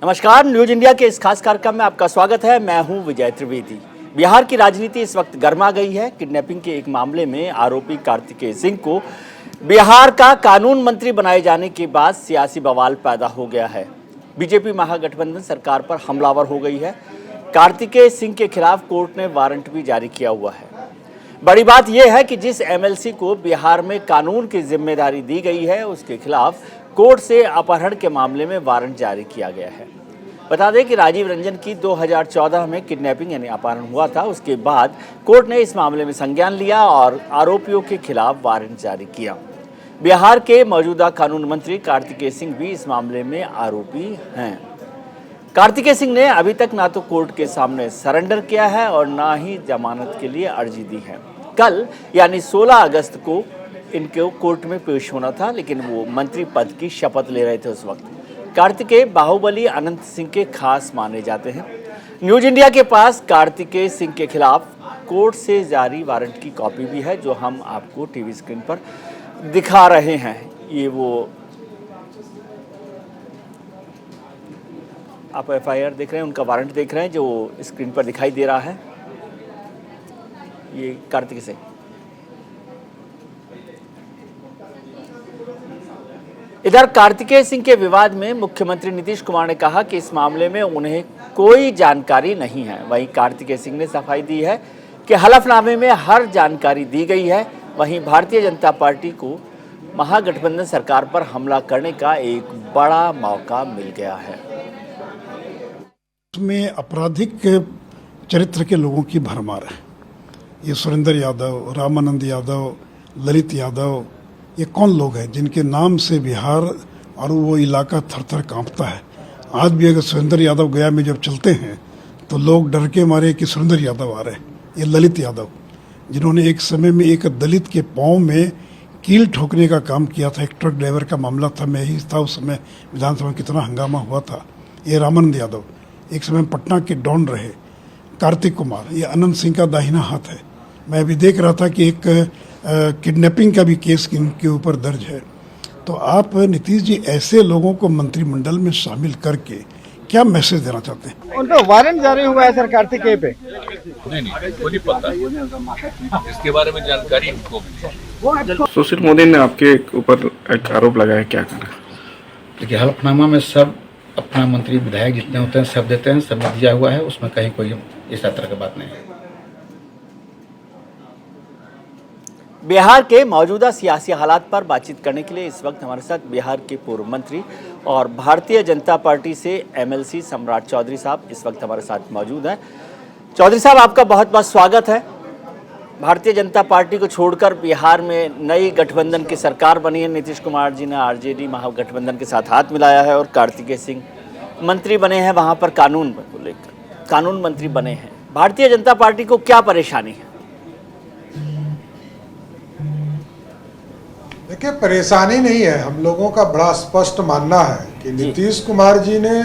नमस्कार, news India के इस खास कार्यक्रम में आपका स्वागत है। मैं हूं विजय त्रिवेदी। बिहार की राजनीति इस वक्त गर्मा गई है। किडनैपिंग के एक मामले में आरोपी कार्तिकेय सिंह को बिहार का कानून मंत्री बनाए जाने के बाद सियासी बवाल पैदा हो गया है। बीजेपी महागठबंधन सरकार पर हमलावर हो गई है। कार्तिकेय सिंह के खिलाफ कोर्ट ने वारंट भी जारी किया हुआ है। बड़ी बात यह है कि जिस एमएलसी को बिहार में कानून की जिम्मेदारी दी गई है, उसके खिलाफ कोर्ट से अपहरण के मामले में वारंट जारी किया गया है। बता दें कि राजीव रंजन की 2014 में किडनैपिंग यानी अपहरण हुआ था। उसके बाद कोर्ट ने इस मामले में संज्ञान लिया और आरोपियों के खिलाफ वारंट जारी किया। बिहार के मौजूदा कानून मंत्री कार्तिकेय सिंह भी इस मामले में आरोपी हैं। कार्तिकेय सिंह ने अभी तक ना तो कोर्ट के सामने सरेंडर किया है और ना ही जमानत के लिए अर्जी दी है। कल यानी 16 अगस्त को इनको कोर्ट में पेश होना था, लेकिन वो मंत्री पद की शपथ ले रहे थे। उस वक्त कार्तिकेय बाहुबली अनंत सिंह के खास माने जाते हैं। न्यूज इंडिया के पास कार्तिकेय सिंह के खिलाफ कोर्ट से जारी वारंट की कॉपी भी है, जो हम आपको टीवी स्क्रीन पर दिखा रहे हैं। ये वो आप एफआईआर देख रहे हैं, उनका वारंट देख रहे हैं जो स्क्रीन पर दिखाई दे रहा है। ये कार्तिकेय सिंह। इधर कार्तिकेय सिंह के विवाद में मुख्यमंत्री नीतीश कुमार ने कहा कि इस मामले में उन्हें कोई जानकारी नहीं है। वहीं कार्तिकेय सिंह ने सफाई दी है कि हलफनामे में हर जानकारी दी गई है। वहीं भारतीय जनता पार्टी को महागठबंधन सरकार पर हमला करने का एक बड़ा मौका मिल गया है। उसमें आपराधिक चरित्र के लोगों की भरमार है। ये सुरेंद्र यादव, रामानंद यादव, ललित यादव, ये कौन लोग हैं जिनके नाम से बिहार और वो इलाका थर थर कांपता है। आज भी अगर सुरेंद्र यादव गया में जब चलते हैं तो लोग डर के मारे कि सुरेंद्र यादव आ रहे हैं। ये ललित यादव, जिन्होंने एक समय में एक दलित के पांव में कील ठोकने का काम किया था। एक ट्रक ड्राइवर का मामला था, मैं ही था उस समय, विधानसभा में कितना हंगामा हुआ था। ये रामानंद यादव एक समय पटना के डॉन रहे। कार्तिक कुमार, ये अनंत सिंह का दाहिना हाथ है। मैं अभी देख रहा था कि एक किडनैपिंग का भी केस इनके ऊपर दर्ज है। तो आप नीतीश जी ऐसे लोगों को मंत्रिमंडल में शामिल करके क्या मैसेज देना चाहते हैं? उन पर वारंट जारी हुआ है सर कार्तिकेय पे। नहीं वो नहीं पता, इसके बारे में जानकारी हमको भी है। सुशील मोदी ने आपके ऊपर एक आरोप लगाया, क्या करना? देखिए, हलफनामा में सब अपना मंत्री विधायक जितने होते हैं सब देते हैं, सब दिया हुआ है, उसमें कहीं कोई इस तरह की बात नहीं है। बिहार के मौजूदा सियासी हालात पर बातचीत करने के लिए इस वक्त हमारे साथ बिहार के पूर्व मंत्री और भारतीय जनता पार्टी से एमएलसी सम्राट चौधरी साहब इस वक्त हमारे साथ मौजूद हैं। चौधरी साहब, आपका बहुत बहुत स्वागत है। भारतीय जनता पार्टी को छोड़कर बिहार में नई गठबंधन की सरकार बनी है। नीतीश कुमार जी ने आरजेडी महागठबंधन के साथ हाथ मिलाया है और कार्तिकेय सिंह मंत्री बने हैं। वहाँ पर कानून को लेकर कानून मंत्री बने हैं। भारतीय जनता पार्टी को क्या परेशानी है? देखिए, परेशानी नहीं है। हम लोगों का बड़ा स्पष्ट मानना है कि नीतीश कुमार जी ने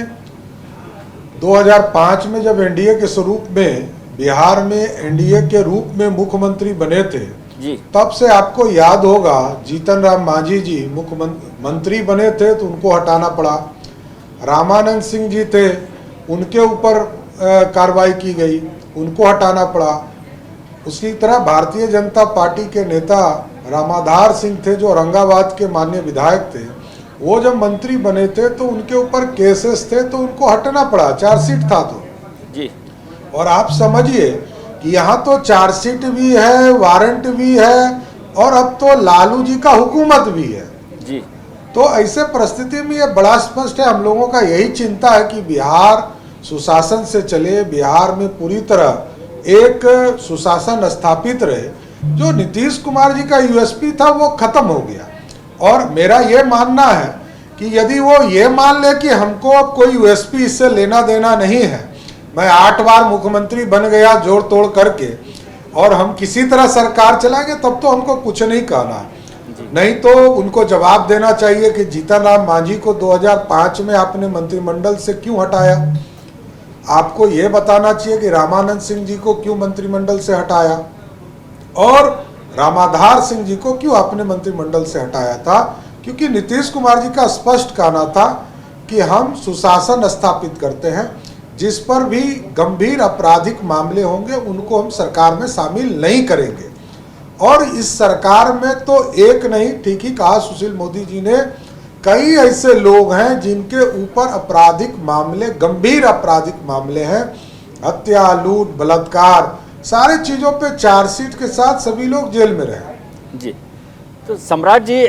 2005 में जब एनडीए के स्वरूप में बिहार में एनडीए के रूप में मुख्यमंत्री बने थे जी, तब से आपको याद होगा जीतन राम मांझी जी मुख्यमंत्री बने थे तो उनको हटाना पड़ा। रामानंद सिंह जी थे, उनके ऊपर कार्रवाई की गई, उनको हटाना पड़ा। उसी तरह भारतीय जनता पार्टी के नेता रामाधार सिंह थे, जो औरंगाबाद के माननीय विधायक थे, वो जब मंत्री बने थे तो उनके ऊपर केसेस थे तो उनको हटना पड़ा, चार्जशीट था तो जी। और आप समझिए कि यहाँ तो चार्जशीट भी है, वारंट भी है और अब तो लालू जी का हुकूमत भी है जी। तो ऐसे परिस्थिति में ये बड़ा स्पष्ट है, हम लोगों का यही चिंता है कि बिहार सुशासन से चले, बिहार में पूरी तरह एक सुशासन स्थापित रहे। जो नीतीश कुमार जी का यूएसपी था वो खत्म हो गया। और मेरा ये मानना है कि यदि वो ये मान ले कि हमको अब कोई यूएसपी इससे लेना देना नहीं है, मैं 8 बार मुख्यमंत्री बन गया जोड़ तोड़ करके और हम किसी तरह सरकार चलाएंगे, तब तो हमको कुछ नहीं कहना है। नहीं तो उनको जवाब देना चाहिए कि जीतन राम मांझी को 2005 में आपने मंत्रिमंडल से क्यों हटाया। आपको ये बताना चाहिए कि रामानंद सिंह जी को क्यों मंत्रिमंडल से हटाया और रामाधार सिंह जी को क्यों आपने मंत्रिमंडल से हटाया था। क्योंकि नीतीश कुमार जी का स्पष्ट कहना था कि हम सुशासन स्थापित करते हैं, जिस पर भी गंभीर आपराधिक मामले होंगे उनको हम सरकार में शामिल नहीं करेंगे। और इस सरकार में तो एक नहीं, ठीक ही कहा सुशील मोदी जी ने, कई ऐसे लोग हैं जिनके ऊपर आपराधिक मामले, गंभीर आपराधिक मामले हैं, हत्या, लूट, बलात्कार, सारे चीजों पे चार्जशीट के साथ सभी लोग जेल में रहे। जी, तो सम्राट जी,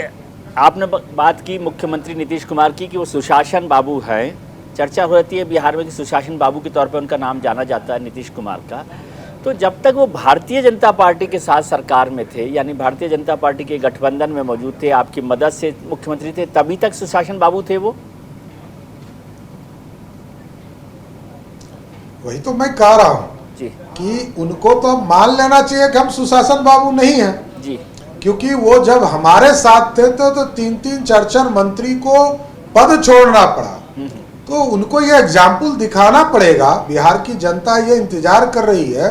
आपने बात की मुख्यमंत्री नीतीश कुमार की कि वो सुशासन बाबू हैं। चर्चा हो रहती है बिहार में कि सुशासन बाबू के तौर पर उनका नाम जाना जाता है, नीतीश कुमार का। तो जब तक वो भारतीय जनता पार्टी के साथ सरकार में थे, यानी भारतीय जनता पार्टी के गठबंधन में मौजूद थे, आपकी मदद से मुख्यमंत्री थे, तभी तक सुशासन बाबू थे वो? वही तो मैं कह रहा हूँ जी, कि उनको तो मान लेना चाहिए कि हम सुशासन बाबू नहीं हैं जी, क्योंकि वो जब हमारे साथ थे तो 3-3 4-4 मंत्री को पद छोड़ना पड़ा। तो उनको ये एग्जाम्पल दिखाना पड़ेगा। बिहार की जनता ये इंतजार कर रही है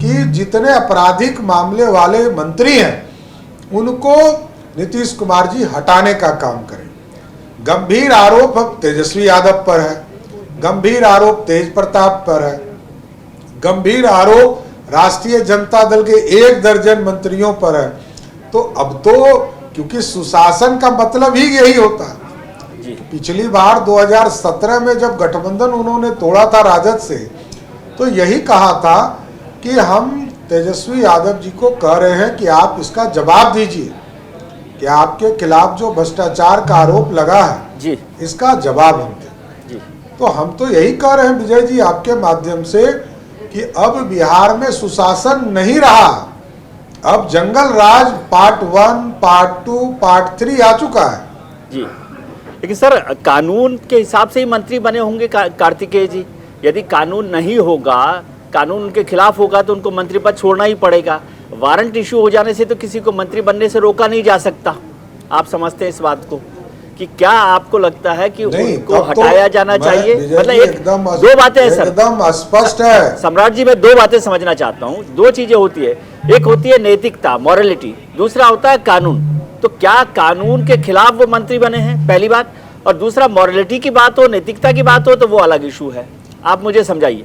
कि जितने आपराधिक मामले वाले मंत्री हैं उनको नीतीश कुमार जी हटाने का काम करें। गंभीर आरोप अब तेजस्वी यादव पर है, गंभीर आरोप तेज प्रताप पर है, गंभीर आरोप राष्ट्रीय जनता दल के 1 दर्जन मंत्रियों पर है। तो अब तो क्योंकि सुशासन का मतलब ही यही होता है। पिछली बार 2017 में जब गठबंधन उन्होंने तोड़ा था राजद से, तो यही कहा था कि हम तेजस्वी यादव जी को कह रहे हैं कि आप इसका जवाब दीजिए कि आपके खिलाफ जो भ्रष्टाचार का आरोप लगा है जी, इसका जवाब हम दें। जी, तो हम तो यही कह रहे हैं विजय जी आपके माध्यम से कि अब बिहार में सुशासन नहीं रहा, अब जंगल राज पार्ट 1, पार्ट 2, पार्ट 3 आ चुका है। जी। लेकिन सर, कानून के हिसाब से ही मंत्री बने होंगे कार्तिकेय जी। यदि कानून नहीं होगा, कानून उनके खिलाफ होगा, तो उनको मंत्री पद छोड़ना ही पड़ेगा। वारंट इशू हो जाने से तो किसी को मंत्री बनने से रोका नहीं जा सकता। आप समझते हैं इस बात को कि क्या आपको लगता है कि उनको हटाया जाना चाहिए? मतलब दो बातें हैं सर, एकदम स्पष्ट है सम्राट जी। मैं 2 बातें समझना चाहता हूँ। 2 चीजें होती है, एक होती है नैतिकता, मॉरलिटी, दूसरा होता है कानून। तो क्या कानून के खिलाफ वो मंत्री बने हैं, पहली बात। और दूसरा, मॉरलिटी की बात हो, नैतिकता की बात हो, तो वो अलग इशू है। आप मुझे समझाइए।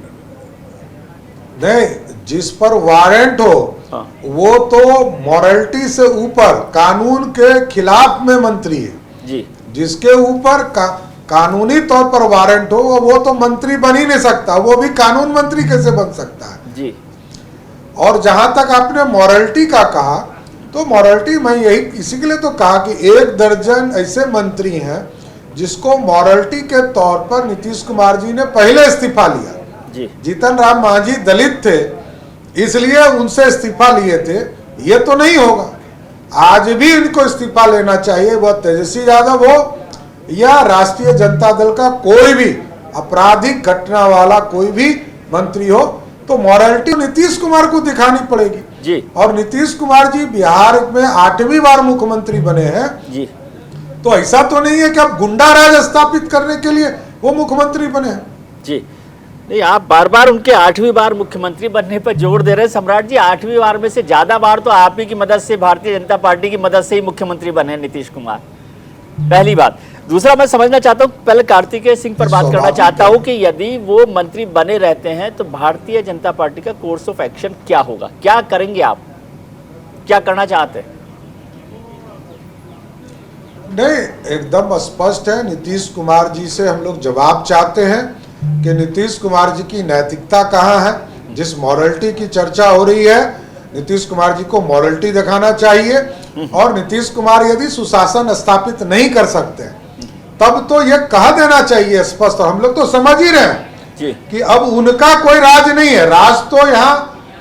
नहीं, जिस पर वारंट हो वो तो मॉरलिटी से ऊपर कानून के खिलाफ में मंत्री है जी। जिसके ऊपर कानूनी तौर पर वारंट हो वो तो मंत्री बन ही नहीं सकता, वो भी कानून मंत्री कैसे बन सकता है जी। और जहां तक आपने मॉरलिटी का कहा, तो मॉरलिटी मैं यही इसी के लिए तो कहा कि 1 दर्जन ऐसे मंत्री हैं जिसको मॉरलिटी के तौर पर नीतीश कुमार जी ने पहले इस्तीफा लिया जी। जीतन राम मांझी दलित थे इसलिए उनसे इस्तीफा लिए थे। ये तो नहीं होगा, आज भी इनको इस्तीफा लेना चाहिए, वह तेजस्वी यादव हो या राष्ट्रीय जनता दल का कोई भी आपराधिक घटना वाला कोई भी मंत्री हो। तो मॉरलिटी नीतीश कुमार को दिखानी पड़ेगी जी। और नीतीश कुमार जी बिहार में 8वीं बार मुख्यमंत्री बने हैं जी। तो ऐसा तो नहीं है कि अब गुंडा राज स्थापित करने के लिए वो मुख्यमंत्री बने हैं जी। नहीं, आप बार बार उनके 8वीं बार मुख्यमंत्री बनने पर जोर दे रहे हैं सम्राट जी। 8वीं बार में से ज्यादा बार तो आप ही की मदद से, भारतीय जनता पार्टी की मदद से ही मुख्यमंत्री बने नीतीश कुमार, पहली बात। दूसरा, मैं समझना चाहता हूँ, पहले कार्तिकेय सिंह पर बात करना चाहता हूँ कि यदि वो मंत्री बने रहते हैं तो भारतीय जनता पार्टी का कोर्स ऑफ एक्शन क्या होगा, क्या करेंगे आप, क्या करना चाहते हैं? नहीं, एकदम स्पष्ट है। नीतीश कुमार जी से हम लोग जवाब चाहते हैं कि नीतीश कुमार जी की नैतिकता कहाँ है। जिस मॉरलिटी की चर्चा हो रही है, नीतीश कुमार जी को मॉरलिटी दिखाना चाहिए और नीतीश कुमार यदि सुशासन स्थापित नहीं कर सकते तब तो ये कह देना चाहिए स्पष्ट। हम लोग तो समझ ही रहे हैं कि अब उनका कोई राज नहीं है। राज तो यहाँ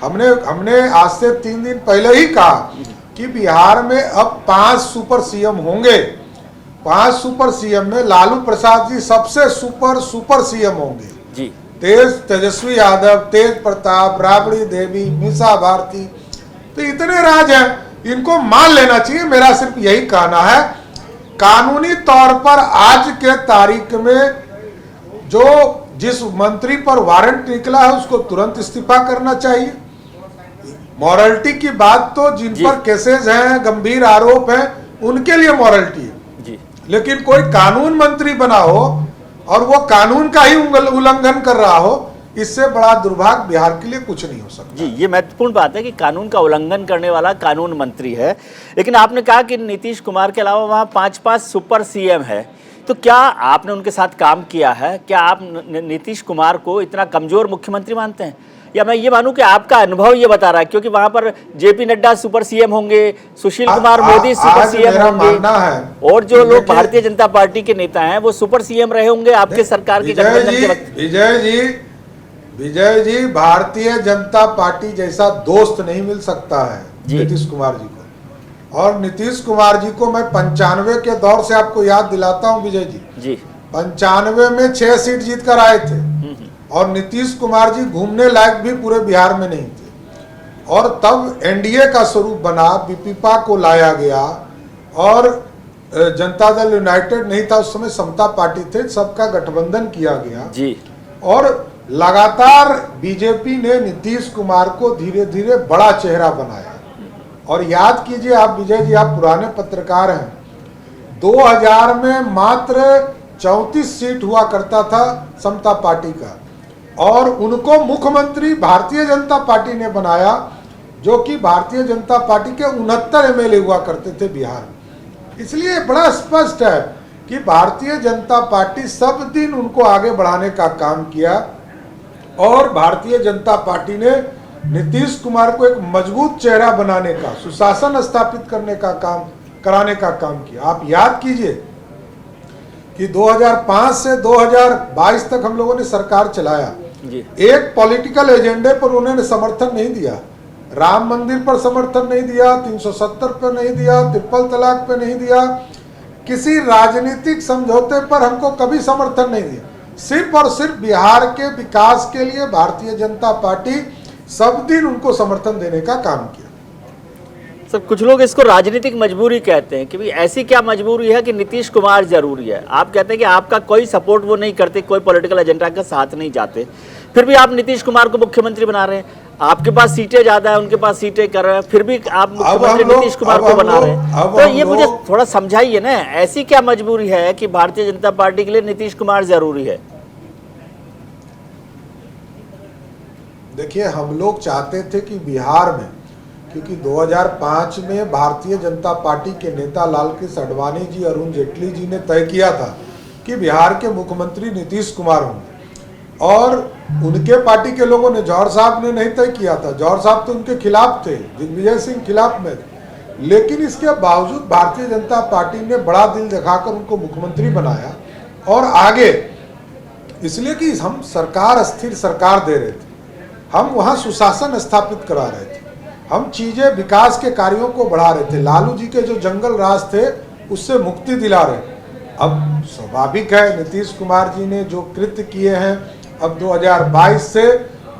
हमने आज से 3 दिन पहले ही कहा कि बिहार में अब 5 सुपर सीएम होंगे। 5 सुपर सीएम में लालू प्रसाद जी सबसे सुपर सीएम होंगे जी। तेजस्वी यादव, तेज प्रताप, राबड़ी देवी, मीसा भारती, तो इतने राज हैं, इनको मान लेना चाहिए। मेरा सिर्फ यही कहना है, कानूनी तौर पर आज के तारीख में जो जिस मंत्री पर वारंट निकला है उसको तुरंत इस्तीफा करना चाहिए। मॉरलिटी की बात तो जिन पर केसेस हैं, गंभीर आरोप हैं, उनके लिए मॉरलिटी है जी। लेकिन कोई कानून मंत्री बना हो और वो कानून का ही उल्लंघन कर रहा हो, इससे बड़ा दुर्भाग्य बिहार के लिए कुछ नहीं हो सकता। जी, ये महत्वपूर्ण बात है कि कानून का उल्लंघन करने वाला कानून मंत्री है। लेकिन आपने कहा कि नीतीश कुमार के अलावा वहाँ 5 सुपर सीएम है, तो क्या आपने उनके साथ काम किया है? क्या आप नीतीश कुमार को इतना कमजोर मुख्यमंत्री मानते हैं, या मैं ये मानूं कि आपका अनुभव ये बता रहा है? क्योंकि वहां पर जेपी नड्डा सुपर सीएम होंगे, सुशील कुमार मोदी सुपर सीएम होंगे, और जो लोग भारतीय जनता पार्टी के नेता हैं वो सुपर सीएम रहे होंगे आपके सरकार के गठबंधन के वक्त। विजय जी, भारतीय जनता पार्टी जैसा दोस्त नहीं मिल सकता है नीतीश कुमार जी को। और नीतीश कुमार जी को मैं 95 के दौर से आपको याद दिलाता हूं विजय जी, 95 में 6 सीट जीत कर आए थे, और नीतीश कुमार जी घूमने लायक भी पूरे बिहार में नहीं थे। और तब एनडीए का स्वरूप बना, बीपीपा को लाया गया, और जनता दल यूनाइटेड नहीं था उस समय, समता पार्टी थे, सबका गठबंधन किया गया जी। और लगातार बीजेपी ने नीतीश कुमार को धीरे धीरे बड़ा चेहरा बनाया। और याद कीजिए आप विजय जी, आप पुराने पत्रकार हैं, 2000 में मात्र 34 सीट हुआ करता था समता पार्टी का, और उनको मुख्यमंत्री भारतीय जनता पार्टी ने बनाया, जो कि भारतीय जनता पार्टी के 69 एमएलए हुआ करते थे बिहार में। इसलिए बड़ा स्पष्ट है कि भारतीय जनता पार्टी सब दिन उनको आगे बढ़ाने का काम किया, और भारतीय जनता पार्टी ने नीतीश कुमार को एक मजबूत चेहरा बनाने का, सुशासन स्थापित करने का काम, कराने का काम किया। आप याद कीजिए कि 2005 से 2022 तक हम लोगों ने सरकार चलाया, एक पॉलिटिकल एजेंडे पर उन्होंने समर्थन नहीं दिया। राम मंदिर पर समर्थन नहीं दिया, 370 पर नहीं दिया, ट्रिपल तलाक पे नहीं दिया, किसी राजनीतिक समझौते पर हमको कभी समर्थन नहीं दिया। सिर्फ और सिर्फ बिहार के विकास के लिए भारतीय जनता पार्टी सब दिन उनको समर्थन देने का काम किया। सर, कुछ लोग इसको राजनीतिक मजबूरी कहते हैं कि भाई ऐसी क्या मजबूरी है कि नीतीश कुमार जरूरी है। आप कहते हैं कि आपका कोई सपोर्ट वो नहीं करते, कोई पॉलिटिकल एजेंडा के साथ नहीं जाते, फिर भी आप नीतीश कुमार को मुख्यमंत्री बना रहे हैं। आपके पास सीटें ज्यादा है, उनके पास सीटें कर रहे हैं, फिर भी आप मुख्यमंत्री नीतीश कुमार को बना रहे हैं। तो ये मुझे थोड़ा समझाइए ना, ऐसी क्या मजबूरी है कि भारतीय जनता पार्टी के लिए नीतीश कुमार जरूरी है? देखिए, हम लोग चाहते थे कि बिहार में, क्योंकि 2005 में भारतीय जनता पार्टी के नेता लालकृष्ण आडवाणी जी, अरुण जेटली जी ने तय किया था कि बिहार के मुख्यमंत्री नीतीश कुमार होंगे, और उनके पार्टी के लोगों ने, जौहर साहब ने नहीं तय किया था, जौहर साहब तो उनके खिलाफ थे, दिग्विजय सिंह खिलाफ में थे। लेकिन इसके बावजूद भारतीय जनता पार्टी ने बड़ा दिल दिखाकर उनको मुख्यमंत्री बनाया, और आगे इसलिए कि हम सरकार, स्थिर सरकार दे रहे थे, हम वहाँ सुशासन स्थापित करा रहे थे, हम चीजें, विकास के कार्यों को बढ़ा रहे थे, लालू जी के जो जंगल राज थे उससे मुक्ति दिला रहे। अब स्वाभाविक है, नीतीश कुमार जी ने जो कृत्य किए हैं, अब 2022 से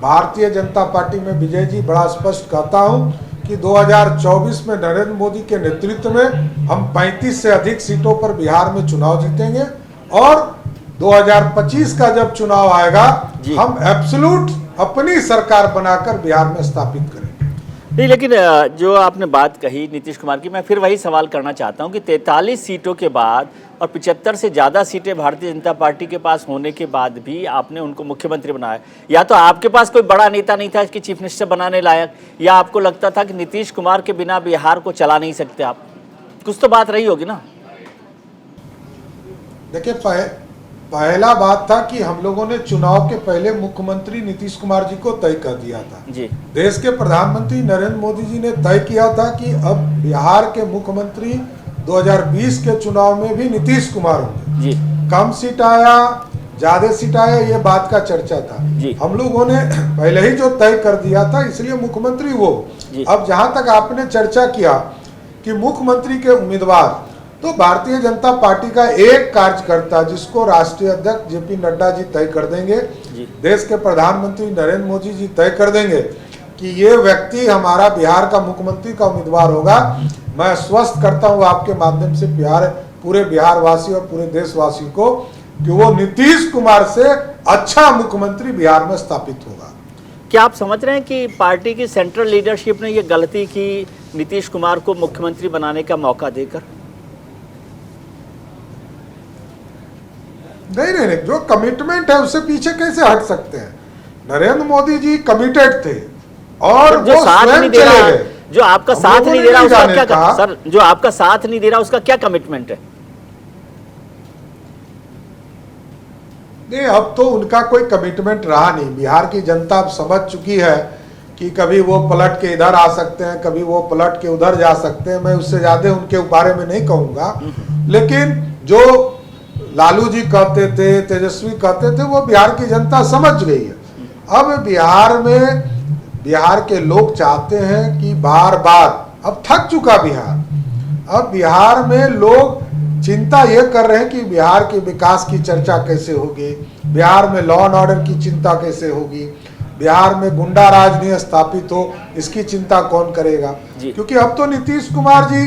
भारतीय जनता पार्टी में विजय जी बड़ा स्पष्ट कहता हूं कि 2024 में नरेंद्र मोदी के नेतृत्व में हम 35 से अधिक सीटों पर बिहार में चुनाव जीतेंगे, और 2025 का जब चुनाव आएगा हम एब्सोल्यूट अपनी सरकार बनाकर बिहार में स्थापित करेंगे। नहीं, लेकिन जो आपने बात कही नीतीश कुमार की, मैं फिर वही सवाल करना चाहता हूं कि 43 सीटों के बाद और 75 से ज़्यादा सीटें भारतीय जनता पार्टी के पास होने के बाद भी आपने उनको मुख्यमंत्री बनाया। या तो आपके पास कोई बड़ा नेता नहीं था इसकी चीफ मिनिस्टर बनाने लायक, या आपको लगता था कि नीतीश कुमार के बिना बिहार को चला नहीं सकते आप? कुछ तो बात रही होगी ना। देखिए, पहला बात था कि हम लोगों ने चुनाव के पहले मुख्यमंत्री नीतीश कुमार जी को तय कर दिया था जी। देश के प्रधानमंत्री नरेंद्र मोदी जी ने तय किया था कि अब बिहार के मुख्यमंत्री 2020 के चुनाव में भी नीतीश कुमार होंगे जी। कम सीट आया, ज्यादा सीट आया, ये बात का चर्चा था जी। हम लोगों ने पहले ही जो तय कर दिया था, इसलिए मुख्यमंत्री वो। अब जहां तक आपने चर्चा किया कि मुख्यमंत्री के उम्मीदवार, तो भारतीय जनता पार्टी का एक कार्यकर्ता जिसको राष्ट्रीय अध्यक्ष जेपी नड्डा जी तय कर देंगे, देश के प्रधानमंत्री नरेंद्र मोदी जी तय कर देंगे कि ये व्यक्ति हमारा बिहार का मुख्यमंत्री का उम्मीदवार होगा। मैं आश्वस्त करता हूं आपके माध्यम से पूरे बिहार वासी और पूरे देशवासी को कि वो नीतीश कुमार से अच्छा मुख्यमंत्री बिहार में स्थापित होगा। क्या आप समझ रहे हैं कि पार्टी की सेंट्रल लीडरशिप ने ये गलती की नीतीश कुमार को मुख्यमंत्री बनाने का मौका देकर? नहीं नहीं नहीं, जो कमिटमेंट है उससे पीछे कैसे हट सकते हैं? नरेंद्र मोदी जी कमिटेड थे और जो वो साथ नहीं स्वयं दे चले रहा, गए। जो आपका हम साथ लोगों नहीं ने दे रहा नहीं उसका जाने क्या कहा। सर, जो आपका साथ नहीं दे रहा उसका क्या कमिटमेंट है? नहीं, अब तो उनका कोई कमिटमेंट रहा नहीं। बिहार की जनता अब समझ चुकी है कि कभी वो पलट के इधर आ सकते हैं, कभी वो पलट के उधर जा सकते हैं। मैं उससे ज्यादा उनके बारे में नहीं कहूंगा, लेकिन जो लालू जी कहते थे, तेजस्वी कहते थे, वो बिहार की जनता समझ गई है। अब बिहार के लोग चाहते हैं कि बार बार, अब थक चुका बिहार। अब बिहार में लोग चिंता ये कर रहे हैं कि बिहार के विकास की चर्चा कैसे होगी, बिहार में लॉ एंड ऑर्डर की चिंता कैसे होगी, बिहार में गुंडा राज नहीं स्थापित हो, इसकी चिंता कौन करेगा? क्योंकि अब तो नीतीश कुमार जी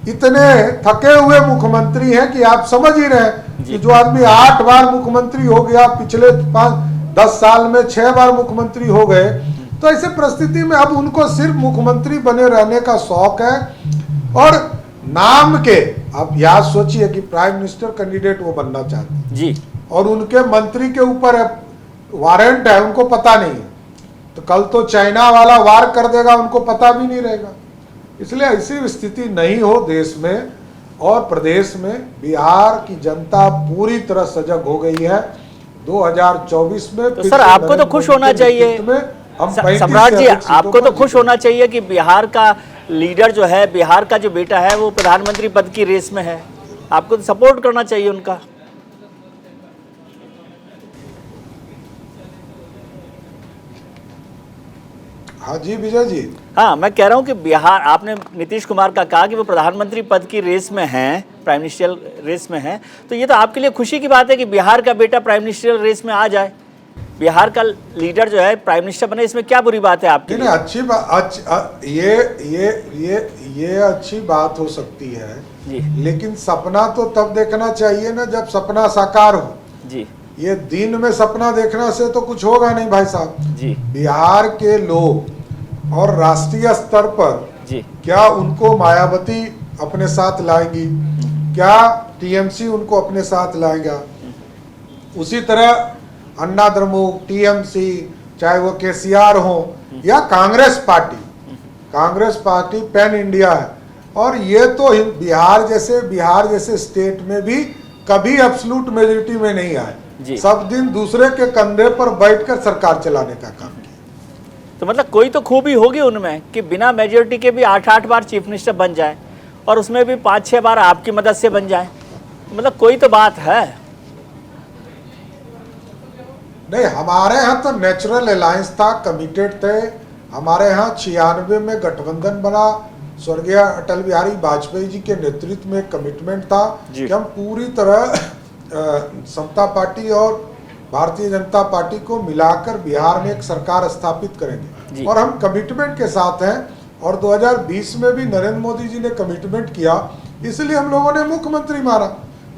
इतने थके हुए मुख्यमंत्री हैं कि आप समझ ही रहे हैं कि जो आदमी 8 बार मुख्यमंत्री हो गया, पिछले 5-10 साल में 6 बार मुख्यमंत्री हो गए, तो ऐसे परिस्थिति में अब उनको सिर्फ मुख्यमंत्री बने रहने का शौक है। और नाम के, आप याद सोचिए कि प्राइम मिनिस्टर कैंडिडेट वो बनना चाहते हैं जी, और उनके मंत्री के ऊपर वारंट है, उनको पता नहीं है। तो कल तो चाइना वाला वार कर देगा, उनको पता भी नहीं रहेगा। इसलिए ऐसी स्थिति नहीं हो देश में और प्रदेश में। बिहार की जनता पूरी तरह सजग हो गई है। 2024 में तो सर आपको तो खुश होना चाहिए सम्राट जी, आपको तो खुश होना चाहिए कि बिहार का लीडर जो है, बिहार का जो बेटा है वो प्रधानमंत्री पद की रेस में है। आपको तो सपोर्ट करना चाहिए उनका। हाँ जी विजय जी, हाँ, मैं कह रहा हूँ कि बिहार, आपने नीतीश कुमार का कहा कि वो प्रधानमंत्री पद की रेस में हैं, प्राइम मिनिस्टर रेस में हैं, तो ये तो आपके लिए खुशी की बात है कि बिहार का बेटा प्राइम मिनिस्टर रेस में आ जाए, बिहार का लीडर जो है प्राइम मिनिस्टर बने। इसमें क्या बुरी बात है आपके लिए? अच्छी बात, ये अच्छी बात हो सकती है जी, लेकिन सपना तो तब देखना चाहिए ना जब सपना साकार हो जी। ये दिन में सपना देखने से तो कुछ होगा नहीं भाई साहब जी। बिहार के लोग और राष्ट्रीय स्तर पर जी, क्या उनको मायावती अपने साथ लाएंगी, क्या टीएमसी उनको अपने साथ लाएगा? उसी तरह अन्ना द्रमुक, टीएमसी, चाहे वो केसीआर हो या कांग्रेस पार्टी पैन इंडिया है। और ये तो बिहार जैसे स्टेट में भी कभी एब्सोल्यूट मेजोरिटी में नहीं आए, सब दिन दूसरे के कंधे पर बैठकर सरकार चलाने का काम किया। तो मतलब कोई तो खूबी होगी उनमें कि बिना मेजोरिटी के भी 8-8 बार चीफ मिनिस्टर बन जाए और उसमें भी 5-6 बार आपकी मदद से बन जाए, मतलब कोई तो बात है। नहीं, हमारे यहाँ तो नेचुरल अलायंस था, कमिटेड थे। हमारे यहाँ 96 में गठबंधन बना, स्वर्गीय अटल बिहारी वाजपेयी जी के नेतृत्व में कमिटमेंट था कि हम पूरी तरह समता पार्टी और भारतीय जनता पार्टी को मिलाकर बिहार में एक सरकार स्थापित करेंगे और हम कमिटमेंट के साथ हैं। और 2020 में भी नरेंद्र मोदी जी ने कमिटमेंट किया, इसलिए हम लोगों ने मुख्यमंत्री मारा।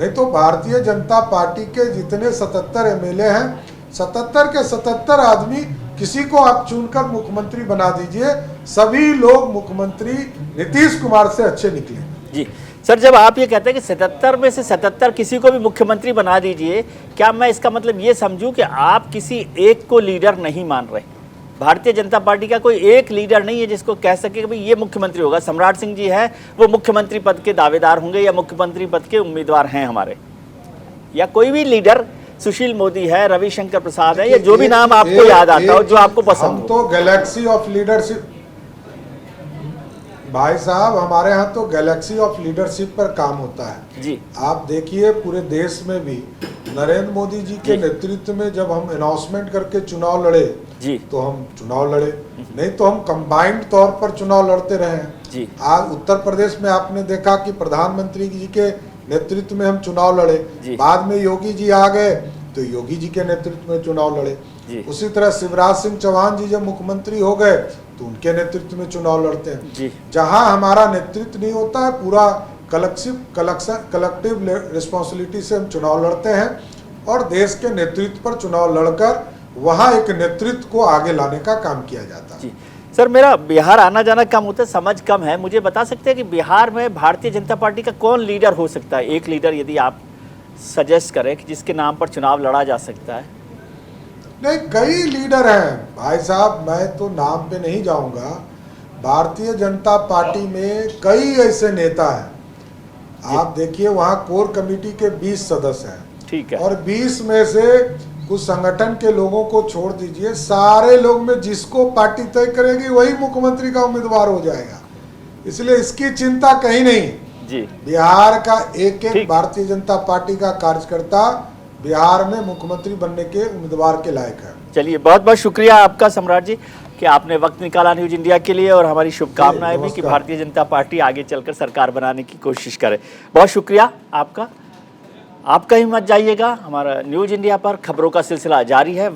नहीं तो भारतीय जनता पार्टी के जितने 77 एमएलए हैं, 77 के 77 आदमी किसी को आप चुनकर मुख्यमंत्री बना दीजिए, सभी लोग मुख्यमंत्री नीतीश कुमार से अच्छे निकले। जी सर, जब आप ये कहते हैं कि 77 में से 77 किसी को भी मुख्यमंत्री बना दीजिए, क्या मैं इसका मतलब ये समझूं कि आप किसी एक को लीडर नहीं मान रहे? भारतीय जनता पार्टी का कोई एक लीडर नहीं है जिसको कह सके कि भाई ये मुख्यमंत्री होगा, सम्राट सिंह जी हैं वो मुख्यमंत्री पद के दावेदार होंगे या मुख्यमंत्री पद के उम्मीदवार हैं हमारे, या कोई भी लीडर, सुशील मोदी है, रविशंकर प्रसाद है, या जो भी नाम आपको याद आता हो, जो आपको पसंद हो। तो गैलेक्सी ऑफ लीडरशिप भाई साहब, हमारे यहाँ तो गैलेक्सी ऑफ लीडरशिप पर काम होता है जी। आप देखिए पूरे देश में भी नरेंद्र मोदी जी के नेतृत्व में जब हम अनाउंसमेंट करके चुनाव लड़े जी, तो हम चुनाव लड़े, नहीं तो हम कंबाइंड तौर पर चुनाव लड़ते रहे हैं। आज उत्तर प्रदेश में आपने देखा कि प्रधानमंत्री जी के नेतृत्व में हम चुनाव लड़े, बाद में योगी जी आ गए तो योगी जी के नेतृत्व में चुनाव लड़े। उसी तरह शिवराज सिंह चौहान जी जब मुख्यमंत्री हो गए तो उनके नेतृत्व में चुनाव लड़ते हैं। जहां हमारा नेतृत्व नहीं होता है, पूरा कलेक्टिव रिस्पॉन्सिबिलिटी से हम चुनाव लड़ते हैं और देश के नेतृत्व पर चुनाव लड़कर वहां एक नेतृत्व को आगे लाने का काम किया जाता है। सर, मेरा बिहार आना जाना कम होता है, समझ कम है, मुझे बता सकते हैं कि बिहार में भारतीय जनता पार्टी का कौन लीडर हो सकता है? एक लीडर यदि आप सजेस्ट करें कि जिसके नाम पर चुनाव लड़ा जा सकता है? नहीं, कई लीडर हैं भाई साहब, मैं तो नाम पे नहीं जाऊंगा। भारतीय जनता पार्टी में कई ऐसे नेता हैं। आप देखिए वहाँ कोर कमेटी के 20 सदस्य हैं, ठीक है, और 20 में से कुछ संगठन के लोगों को छोड़ दीजिए, सारे लोग में जिसको पार्टी तय करेगी वही मुख्यमंत्री का उम्मीदवार हो जाएगा। इसलिए इसकी चिंता कहीं नहीं जी। बिहार का एक ठीक। एक भारतीय जनता पार्टी का कार्यकर्ता बिहार में मुख्यमंत्री बनने के उम्मीदवार के लायक है। चलिए, बहुत बहुत शुक्रिया आपका सम्राट जी कि आपने वक्त निकाला न्यूज इंडिया के लिए, और हमारी शुभकामनाएं भी कि नमस्कार। भारतीय जनता पार्टी आगे चलकर सरकार बनाने की कोशिश करे। बहुत शुक्रिया आपका। आप कहीं मत जाइएगा, हमारा न्यूज इंडिया पर खबरों का सिलसिला जारी है।